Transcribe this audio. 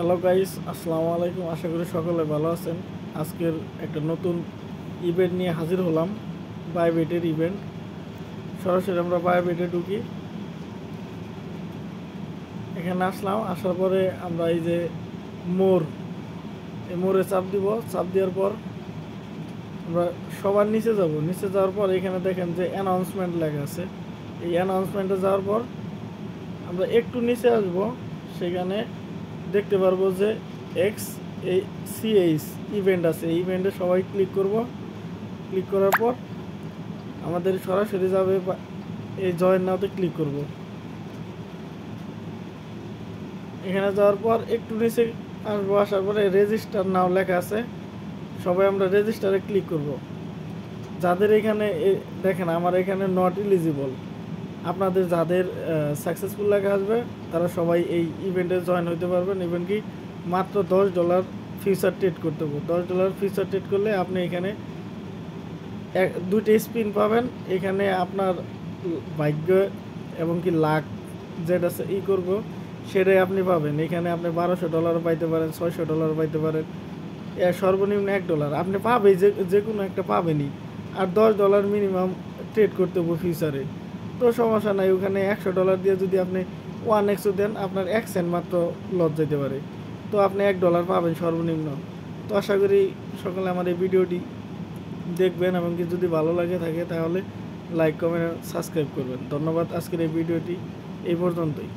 Hello guys, আসসালামু আলাইকুম। আশা করি সকলে ভালো আছেন। আজকের একটা নতুন ইভেন্ট নিয়ে হাজির হলাম, বাইবেটের ইভেন্ট। সরাসরি আমরা বাইবেটে ঢুকি। এখানে আসলাম, আসার পরে আমরা এই যে মোড়, এই মোড়ে চাপ দিব। চাপ দেওয়ার পর আমরা সবার নিচে যাব। নিচে যাওয়ার পর এখানে দেখেন যে অ্যানাউন্সমেন্ট লেখা আছে। এই অ্যানাউন্সমেন্টে যাওয়ার পর আমরা একটু নিচে আসব। সেখানে দেখতে পারবো যে এক্স এই সিএইচ ইভেন্ট আছে। এই ইভেন্টে সবাই ক্লিক করব। ক্লিক করার পর আমাদের সরাসরি যাবে এই জয়েন নাওতে ক্লিক করব। এখানে যাওয়ার পর একটু নিচে আসবো। আসার পরে রেজিস্টার নাও লেখা আছে, সবাই আমরা রেজিস্টারে ক্লিক করব। যাদের এখানে দেখেন আমার এখানে নট এলিজিবল, আপনাদের যাদের সাকসেসফুল লেখা আসবে তারা সবাই এই ইভেন্টে জয়েন হতে পারবেন। ইভেন্ট কি মাত্র $10 ফিউচার ট্রেড করতে হবে। $10 ফিউচার ট্রেড করলে আপনি এখানে দুইটা স্পিন পাবেন। এখানে আপনার ভাগ্য এবং কি লাক যেটা করব সেটাই আপনি পাবেন। এখানে আপনি $1200 পাইতে পারেন, $600 পাইতে পারেন, সর্বনিম্ন $1 আপনি পাবেই, যে কোনো একটা পাবেনই। আর $10 মিনিমাম ট্রেড করতে হবে ফিউচারে। তো সমস্যা নাই, ওখানে $100 দিয়ে যদি আপনি 1x দেন আপনার 1 সেন্ট মাত্র লস যেতে পারে। তো আপনি $1 পাবেন সর্বনিম্ন। তো আশা করি সকলে আমার এই ভিডিওটি দেখবেন এবং কি যদি ভালো লাগে থাকে তাহলে লাইক, কমেন্ট, সাবস্ক্রাইব করবেন। ধন্যবাদ। আজকের এই ভিডিওটি এই পর্যন্তই।